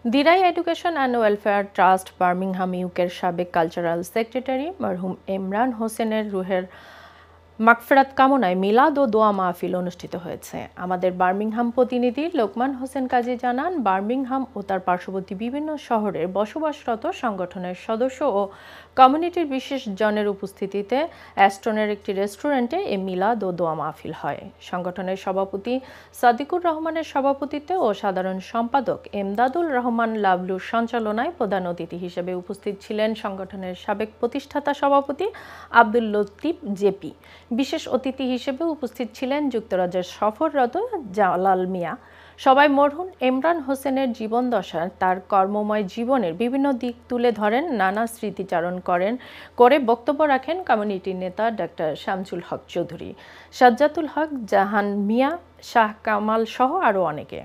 Derai education and welfare trust Birmingham ইউকের সাবেক cultural secretary মরহুম ইমরান হোসেনের রুহের মাগফিরাত কামনায় মিলাদ ও দোয়া মাহফিল অনুষ্ঠিত হয়েছে। আমাদের বার্মিংহাম প্রতিনিধি লোকমান হোসেন কাজী জানান, বার্মিংহাম ও তার পার্শ্ববর্তী বিভিন্ন শহরের বসবাসরত সংগঠনের সদস্য ও কমিউনিটির বিশেষ জনের উপস্থিতিতে অ্যাস্টনের একটি রেস্টুরেন্টে এ মিলাদ ও দোয়া মাহফিল হয়। সংগঠনের সভাপতি সাদিকুর রহমানের সভাপতিত্বে ও সাধারণ সম্পাদক এমদাদুল রহমান লাবলুর সঞ্চালনায় প্রধান অতিথি হিসেবে উপস্থিত ছিলেন সংগঠনের সাবেক প্রতিষ্ঠাতা সভাপতি আব্দুল লতিফ জেপি। বিশেষ অতিথি হিসেবে উপস্থিত ছিলেন যুক্তরাজ্যের সফররত জালাল মিয়া। সবাই মরহুম ইমরান হোসেনের জীবনদশার তার কর্মময় জীবনের বিভিন্ন দিক তুলে ধরেন, নানা স্মৃতিচারণ করে বক্তব্য রাখেন কমিউনিটির নেতা ডাক্তার শামসুল হক চৌধুরী, সাজ্জাতুল হক, জাহান মিয়া, শাহ কামাল সহ আরও অনেকে।